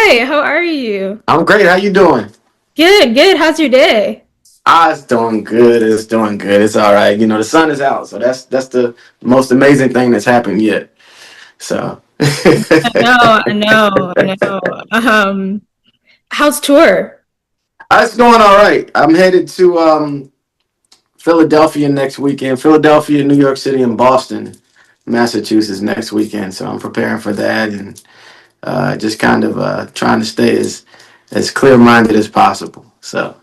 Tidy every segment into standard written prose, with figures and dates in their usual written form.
Hi, how are you? I'm great. How you doing? Good, good. How's your day? It's doing good. It's doing good. It's all right. The sun is out, so that's the most amazing thing that's happened yet. So, I know, I know. How's tour? it's going all right. I'm headed to Philadelphia next weekend. Philadelphia, New York City, and Boston, Massachusetts next weekend. So I'm preparing for that and just kind of trying to stay as clear minded as possible. So.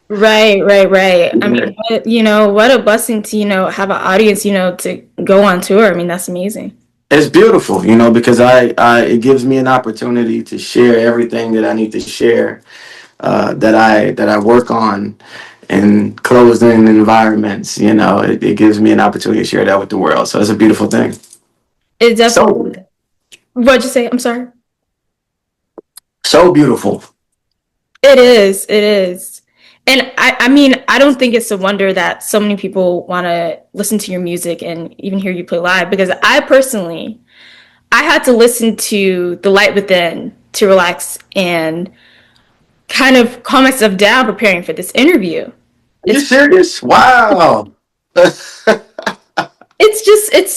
Right, right, right. I mean, what a blessing to, have an audience, to go on tour. I mean, that's amazing. It's beautiful, because it gives me an opportunity to share everything that I need to share, that I work on in closed-in environments. It gives me an opportunity to share that with the world. So it's a beautiful thing. It So definitely, what'd you say? I'm sorry. so beautiful. It is, it is. And I mean, I don't think it's a wonder that so many people want to listen to your music and even hear you play live because I had to listen to The Light Within to relax and kind of calm myself down preparing for this interview. Are you It's serious? Wow. it's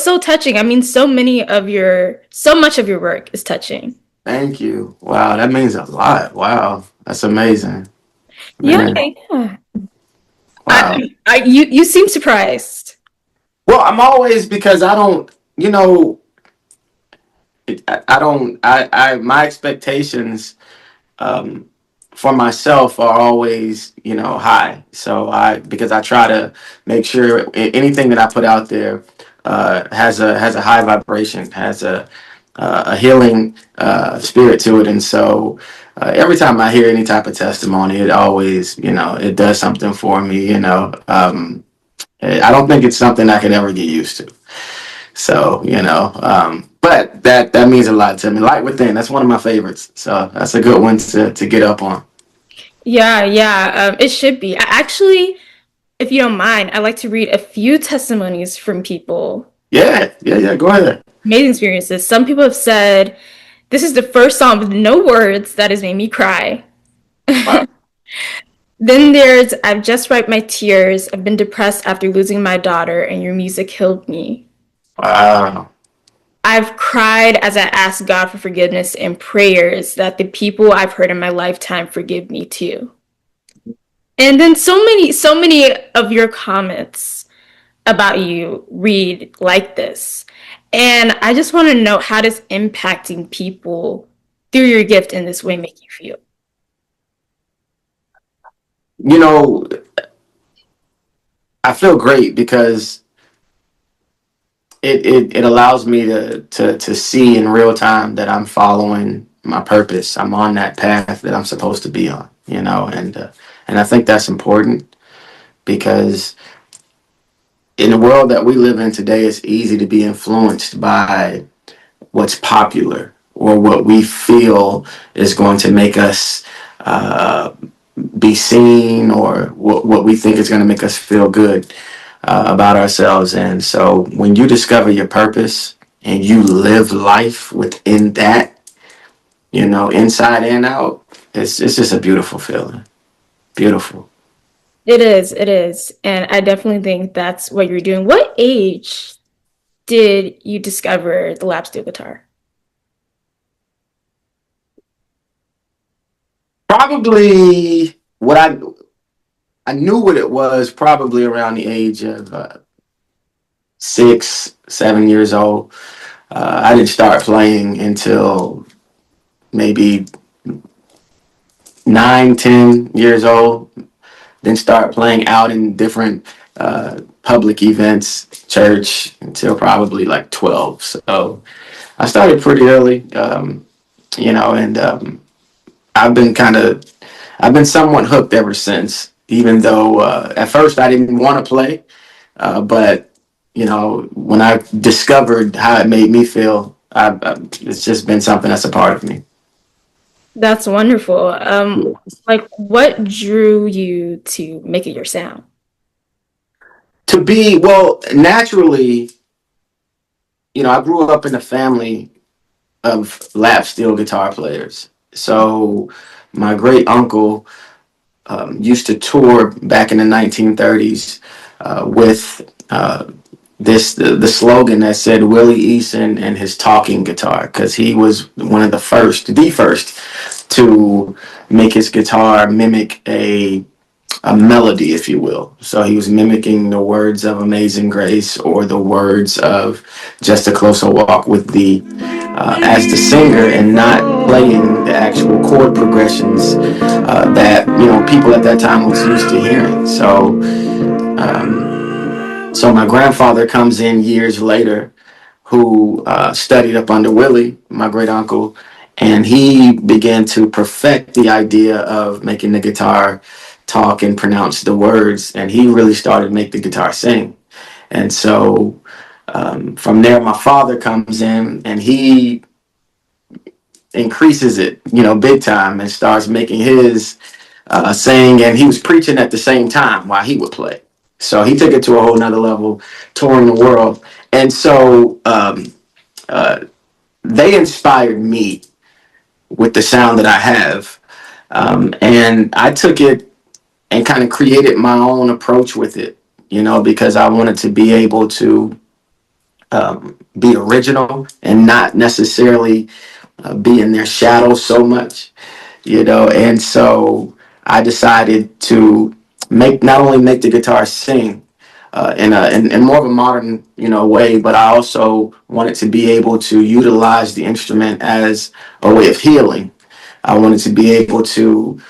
so touching. I mean, so much of your work is touching. Thank you. Wow, that means a lot. Wow, that's amazing, Yeah, man. yeah. Wow. You seem surprised. Well, I'm always because I don't, you know, I don't, my expectations um, for myself are always, high. So because I try to make sure anything that I put out there has a high vibration, has a healing spirit to it, and so every time I hear any type of testimony, it always, it does something for me. I don't think it's something I could ever get used to. So, but that means a lot to me. Light Within, that's one of my favorites. So that's a good one to get up on. Yeah, yeah. It should be. Actually, if you don't mind, I'd like to read a few testimonies from people. Yeah, yeah, yeah. Go ahead. Amazing experiences. Some people have said, "This is the first song with no words that has made me cry." Wow. Then there's, "I've just wiped my tears. I've been depressed after losing my daughter, and your music healed me." Wow. I've cried as I asked God for forgiveness and prayers that the people I've hurt in my lifetime forgive me too. And then so many of your comments about you read like this. And I just want to know, how does impacting people through your gift in this way make you feel? You know, I feel great because it allows me to see in real time that I'm following my purpose. I'm on that path that I'm supposed to be on, and I think that's important because in the world that we live in today, it's easy to be influenced by what's popular or what we feel is going to make us uh, be seen or what we think is going to make us feel good about ourselves. And so when you discover your purpose and you live life within that, inside and out, it's just a beautiful feeling. Beautiful. It is, it is. And I definitely think that's what you're doing. What age did you discover the lap steel guitar? Probably what I knew what it was probably around the age of 6, 7 years old. I didn't start playing until maybe 9, 10 years old. Then start playing out in different public events, church, until probably like 12. So I started pretty early, and I've been somewhat hooked ever since. Even though at first I didn't want to play, but when I discovered how it made me feel, it's just been something that's a part of me. That's wonderful. Like what drew you to make it your sound? To be well, naturally, I grew up in a family of lap steel guitar players. So my great uncle used to tour back in the 1930s with the slogan that said Willie Eason and his talking guitar, because he was one of the first to make his guitar mimic a melody, if you will. So he was mimicking the words of Amazing Grace or the words of Just a Closer Walk with the as the singer, and not playing the actual chord progressions that people at that time was used to hearing. So my grandfather comes in years later, who studied up under Willie, my great uncle, and he began to perfect the idea of making the guitar talk and pronounce the words, and he really started to make the guitar sing. And so from there, my father comes in and he increases it, big time, and starts making his sing. And he was preaching at the same time while he would play. So he took it to a whole nother level, touring the world. And so they inspired me with the sound that I have. And I took it and kind of created my own approach with it, because I wanted to be able to be original and not necessarily be in their shadow so much, and so I decided to make not only make the guitar sing in more of a modern way, but I also wanted to be able to utilize the instrument as a way of healing. I wanted to be able to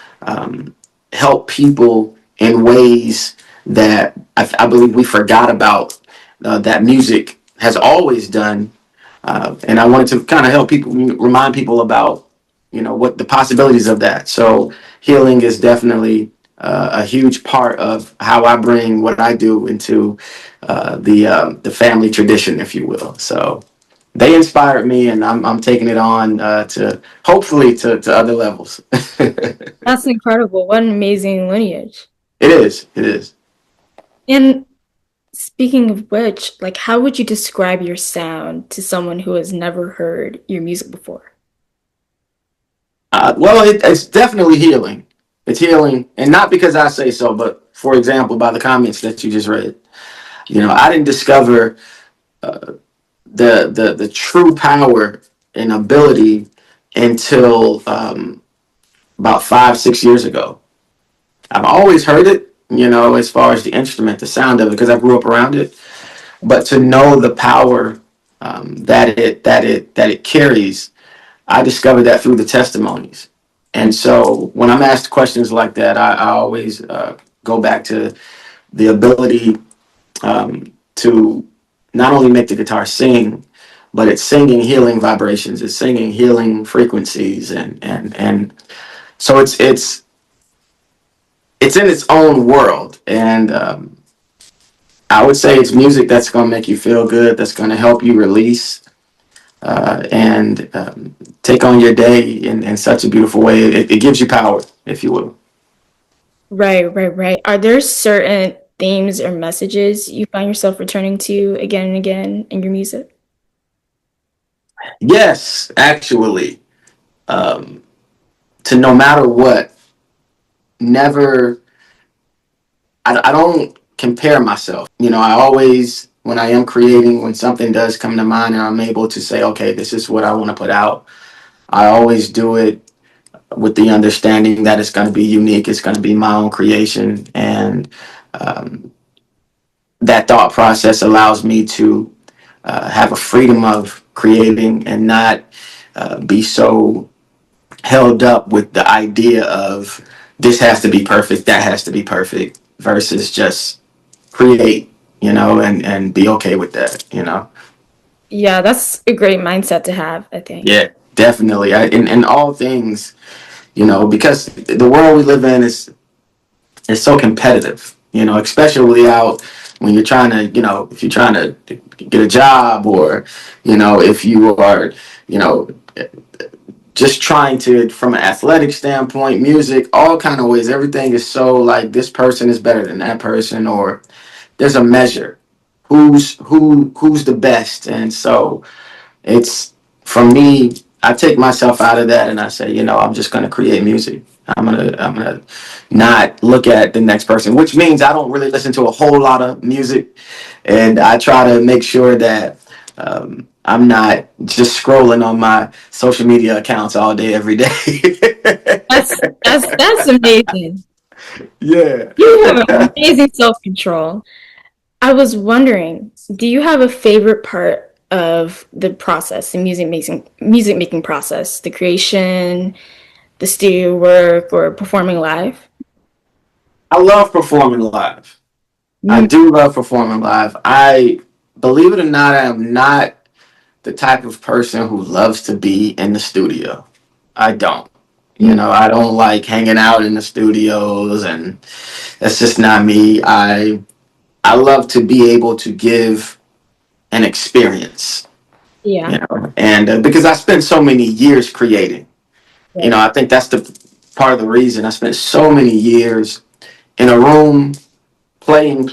help people in ways that I believe we forgot about, that music has always done, and I wanted to kind of help people, remind people about, what the possibilities of that. So healing is definitely a huge part of how I bring what I do into the family tradition, if you will. So they inspired me, and I'm taking it on to hopefully to other levels. It That's incredible. What an amazing lineage. is. It is. And speaking of which, like, how would you describe your sound to someone who has never heard your music before? Well, it's definitely healing. It's healing, and not because I say so, but for example, by the comments that you just read. I didn't discover the true power and ability until about 5 6 years ago. I've always heard it, as far as the instrument, the sound of it, because I grew up around it. But to know the power that it carries, I discovered that through the testimonies. And so when I'm asked questions like that, I always go back to the ability to not only make the guitar sing, but it's singing healing vibrations, it's singing healing frequencies, and so it's in its own world. And I would say it's music that's going to make you feel good, that's going to help you release and take on your day in such a beautiful way. It gives you power, if you will. Right, right, right. Are there certain themes or messages you find yourself returning to again and again in your music? Yes, actually, um, to no matter what, never, I don't compare myself. I always, when I am creating, when something does come to mind and I'm able to say, okay, this is what I want to put out, I always do it with the understanding that it's going to be unique, it's going to be my own creation. And um, that thought process allows me to have a freedom of creating and not be so held up with the idea of this has to be perfect, that has to be perfect, versus just create, and be okay with that. Yeah, that's a great mindset to have, I think. Yeah, definitely. In all things, because the world we live in is so competitive, especially out when you're trying to, if you're trying to get a job, or, if you are, you know, just trying to, from an athletic standpoint, music, all kind of ways, everything is so like this person is better than that person, or there's a measure. Who's the best? And so it's, for me, I take myself out of that and I say, I'm just going to create music. I'm gonna not look at the next person, which means I don't really listen to a whole lot of music, and I try to make sure that I'm not just scrolling on my social media accounts all day, every day. That's amazing. Yeah. You have amazing self-control. I was wondering, do you have a favorite part of the process, the music making process, the creation, the studio work, or performing live? I love performing live. I Mm, do love performing live. I believe it or not, I am not the type of person who loves to be in the studio. I don't. I don't like hanging out in the studios, and that's just not me. I love to be able to give an experience, yeah, and because I spent so many years creating. right. I think that's the part of the reason I spent so many years in a room playing,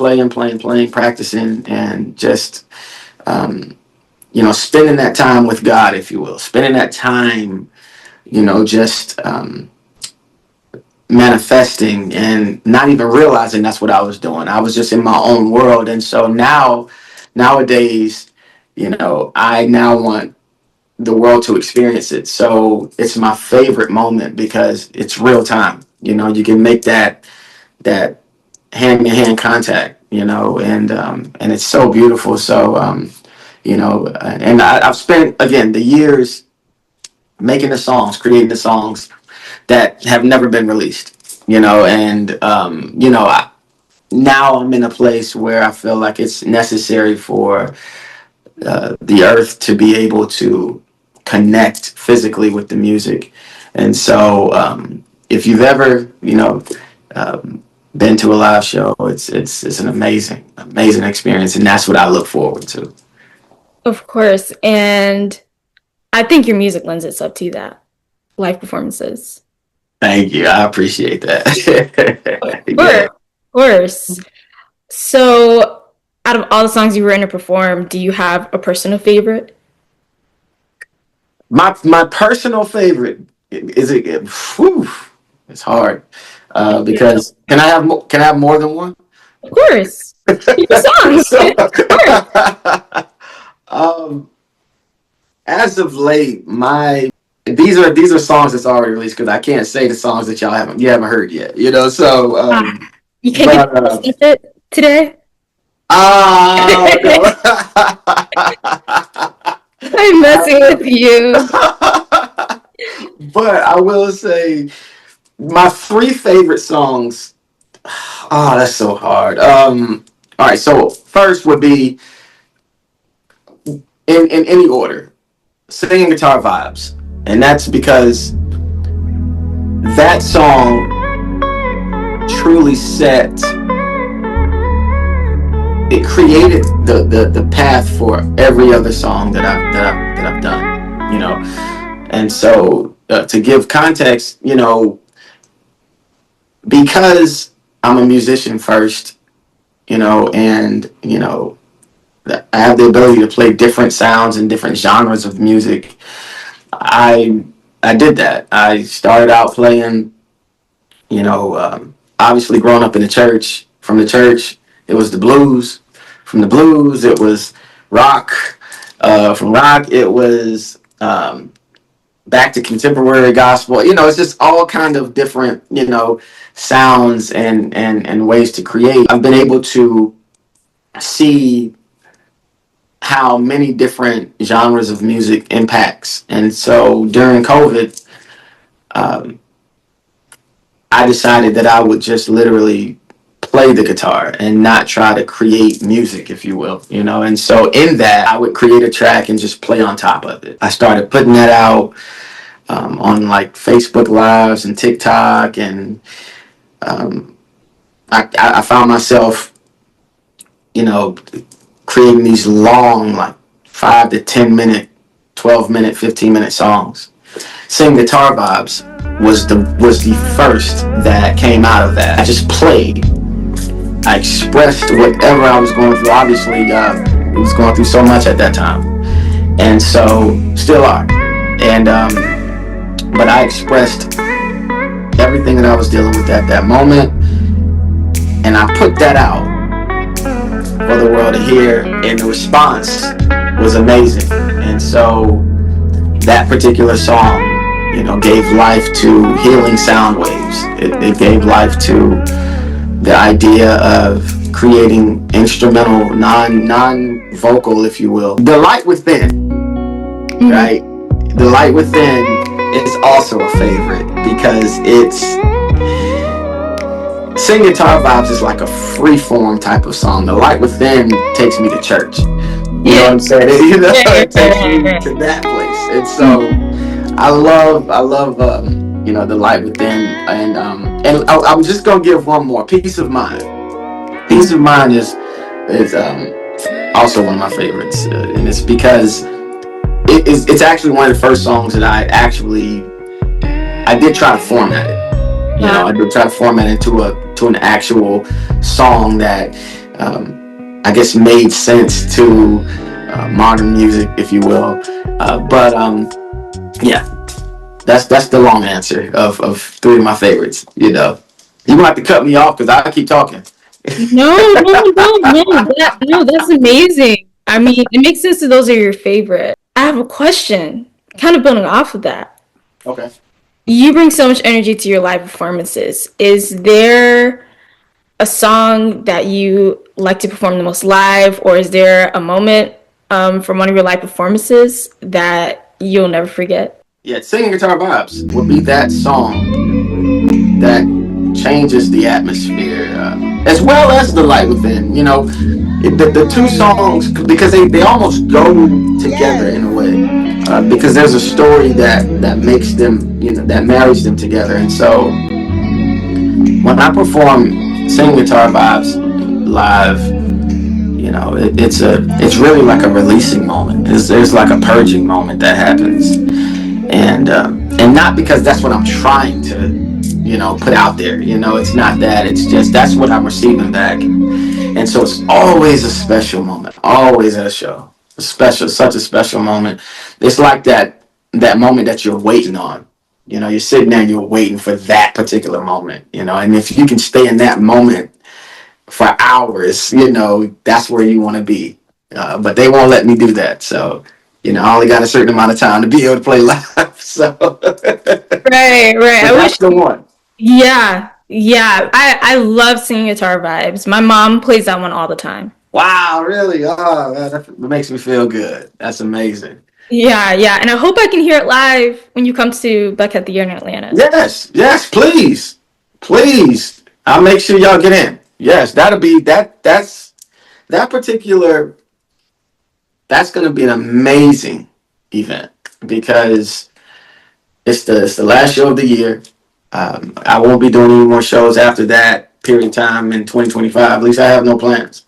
practicing, and just spending that time with God, if you will, spending that time, just manifesting and not even realizing that's what I was doing. I was just in my own world. And so nowadays, I now want the world to experience it. So it's my favorite moment because it's real time. You can make that hand to hand contact, and it's so beautiful. So, and I've spent, again, the years making the songs, creating the songs that have never been released, and now I'm in a place where I feel like it's necessary for the earth to be able to connect physically with the music. And so, if you've ever, been to a live show, it's an amazing experience, and that's what I look forward to. Of course. And I think your music lends itself to that. Live performances. Thank you. I appreciate Of that. course. Yeah. Of course. So, out of all the songs you were in to perform, do you have a personal favorite? My personal favorite is it. Whew, it's hard because can I have more than one? Of course. Your songs. So, Of course. um, as of late, my these are songs that's already released because I can't say the songs that you haven't heard yet. So Ah, you can't give but me a snippet today? no. I'm messing with you. But I will say my three favorite songs. Oh, that's so hard. All right, so first would be in any order, singing guitar vibes, and that's because that song truly it created the path for every other song that I've done. And so to give context, because I'm a musician first, and I have the ability to play different sounds and different genres of music. I I did that. I started out playing, obviously growing up in the church. From the church, it was the blues. From the blues, it was rock. From rock, it was back to contemporary gospel. It's just all kind of different, sounds and ways to create. I've been able to see how many different genres of music impacts. And so during COVID, um, I decided that I would just literally play the guitar and not try to create music, if you will, And so in that, I would create a track and just play on top of it. I started putting that out on like Facebook Lives and TikTok, and um, I found myself, you know, creating these long, like 5 to 10 minute, 12 minute, 15-minute songs. Sing Guitar Vibes was the first that came out of that. I just played. I expressed whatever I was going through. Obviously, I was going through so much at that time, and so still are. And but I expressed everything that I was dealing with at that moment, and I put that out for the world to hear, and the response was amazing. And so that particular song, gave life to healing sound waves. It gave life to the idea of creating instrumental, non vocal, if you will. The Light Within, right? The Light Within is also a favorite because Sing Guitar Vibes is like a free form type of song. The Light Within takes me to church. You know what I'm saying? It takes me to that place. And so I love, The Light Within. And I'm just gonna give one more. Peace of Mind. Peace of Mind is also one of my favorites, and it's because it's actually one of the first songs that I did try to format it. I did try to format it to an actual song that I guess made sense to modern music, if you will. But yeah, that's the long answer of three of my favorites. You gonna have to cut me off because I keep talking. No, that's amazing. I mean, it makes sense that those are your favorite. I have a question, kind of building off of that. Okay. You bring so much energy to your live performances. Is there a song that you like to perform the most live, or is there a moment from one of your live performances that you'll never forget? Yeah, Singing Guitar Vibes would be that song that changes the atmosphere, as well as The Light Within. The two songs, because they almost go together in a way, because there's a story that makes them, that marries them together. And so when I perform Sing Guitar Vibes live, it's really like a releasing moment. There's like a purging moment that happens, and not because that's what I'm trying to put out there. It's not that. It's just that's what I'm receiving back. And so it's always a special moment, always at a show. Such a special moment. It's like that moment that you're waiting on. You're sitting there and you're waiting for that particular moment, and if you can stay in that moment for hours, that's where you want to be. But they won't let me do that. So, I only got a certain amount of time to be able to play live. So, Right. but that's the one. Yeah. I love Singing Guitar Vibes. My mom plays that one all the time. Wow, really? Oh, man, that makes me feel good. That's amazing. Yeah. And I hope I can hear it live when you come to Black Hat the Year in Atlanta. Yes, please. Please. I'll make sure y'all get in. Yes, that'll be that's that particular that's gonna be an amazing event because it's the last show of the year. I won't be doing any more shows after that period of time in 2025. At least I have no plans.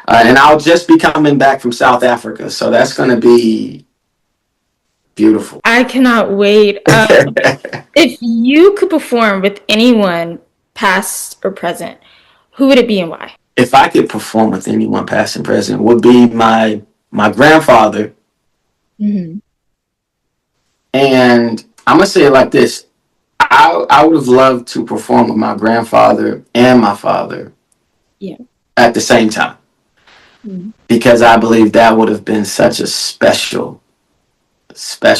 And I'll just be coming back from South Africa, so that's going to be beautiful. I cannot wait. If you could perform with anyone, past or present, who would it be and why? If I could perform with anyone, past and present, would be my grandfather. Mm-hmm. And I'm gonna say it like this: I would have loved to perform with my grandfather and my father, Yeah. at the same time, because I believe that would have been such a special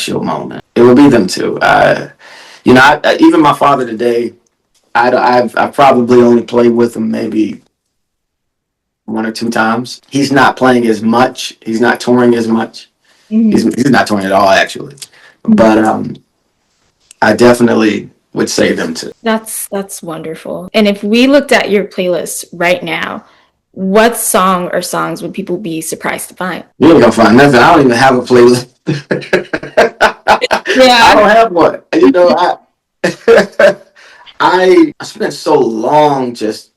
moment. It would be them two. Even my father today, I've probably only played with him maybe one or two times. He's not playing as much. He's not touring as much. Mm-hmm. He's not touring at all, actually. But I definitely would say them two. That's wonderful. And if we looked at your playlist right now, what song or songs would people be surprised to find? You ain't gonna find nothing. I don't even have a playlist. I don't have one. I spent so long just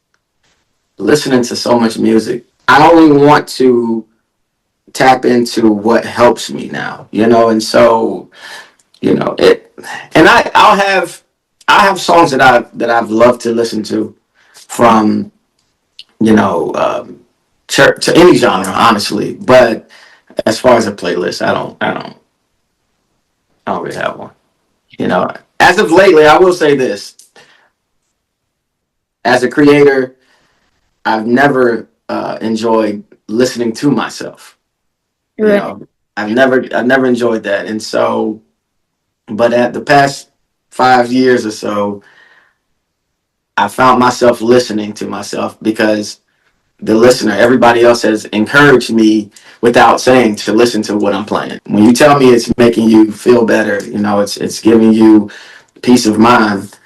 listening to so much music. I only want to tap into what helps me now, and so, it, and I have songs that I've loved to listen to from, church to any genre, honestly. But as far as a playlist, I don't. I don't really have one. You know, as of lately, I will say this: as a creator, I've never enjoyed listening to myself. You Right. know, I've never enjoyed that, and so, but at the past 5 years or so, I found myself listening to myself because the listener, everybody else has encouraged me without saying to listen to what I'm playing. When you tell me it's making you feel better, you know, it's giving you peace of mind,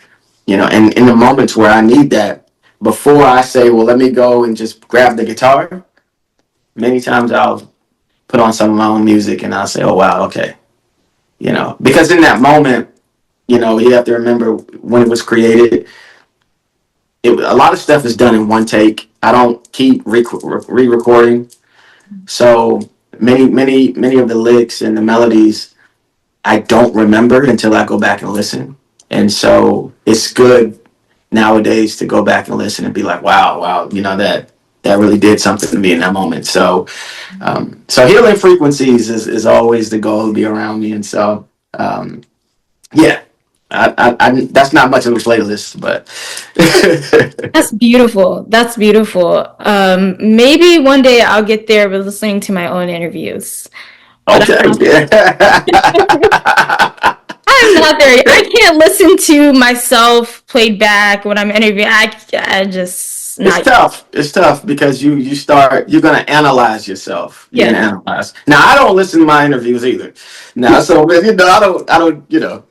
you know, and in the moments where I need that, before I say, well, let me go and just grab the guitar, many times I'll put on some of my own music and I'll say, oh, wow, okay. You know, because in that moment, you know, you have to remember when it was created, a lot of stuff is done in one take. I don't keep re-recording. So many of the licks and the melodies I don't remember until I go back and listen. And so it's good nowadays to go back and listen and be like, wow, you know, that really did something to me in that moment. So so healing frequencies is always the goal to be around me. And so yeah. That's not much of a playlist, but That's beautiful. That's beautiful. Maybe one day I'll get there with listening to my own interviews. But okay. I'm not there. I can't listen to myself played back when I'm interviewing. I just It's not. tough. It's tough because you're gonna analyze yourself. You're Yes. gonna analyze. Now I don't listen to my interviews either. Now, so you know, I don't, you know,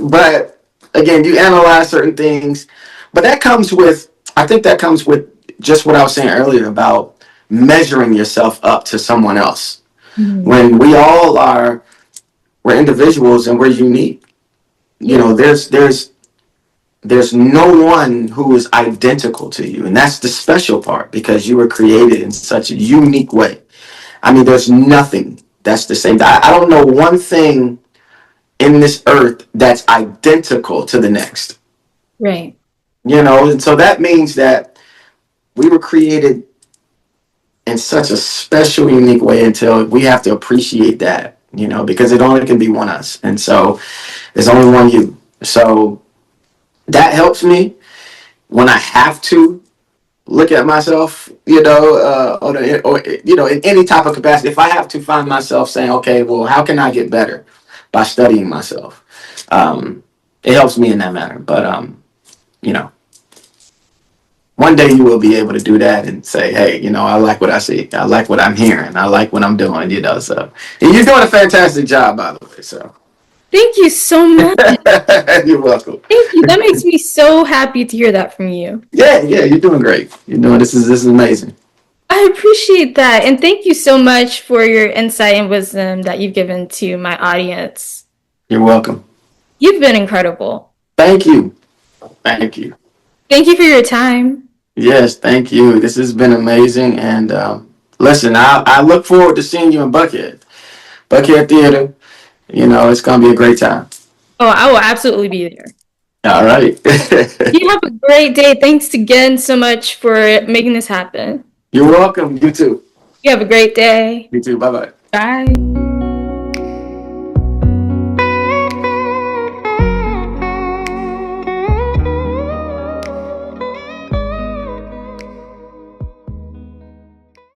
but again, you analyze certain things, but that comes with. I think that comes with just what I was saying earlier about measuring yourself up to someone else. Mhm. When we all are, we're individuals and we're unique. You Yeah. know, there's no one who is identical to you. And that's the special part because you were created in such a unique way. I mean, there's nothing that's the same. I don't know one thing in this earth that's identical to the next. Right. You know, and so that means that we were created in such a special, unique way until we have to appreciate that, you know, because it only can be one us. And so there's only one you. So that helps me when I have to look at myself, you know, or you know, in any type of capacity. If I have to find myself saying, okay, well, how can I get better by studying myself? It helps me in that manner. But you know, one day you will be able to do that and say, hey, you know, I like what I see, I like what I'm hearing, I like what I'm doing, you know. So, and you're doing a fantastic job, by the way. So, Thank you so much. you're welcome. Thank you. That makes me so happy to hear that from you. Yeah, you're doing great. You're doing this is amazing. I appreciate that. And thank you so much for your insight and wisdom that you've given to my audience. You're welcome. You've been incredible. Thank you. Thank you. Thank you for your time. Yes, thank you. This has been amazing. And listen, I look forward to seeing you in Buckhead. Buckhead Theater. You know, it's going to be a great time. Oh, I will absolutely be there. All right. You have a great day. Thanks again so much for making this happen. You're welcome. You too. You have a great day. You too. Bye bye. Bye.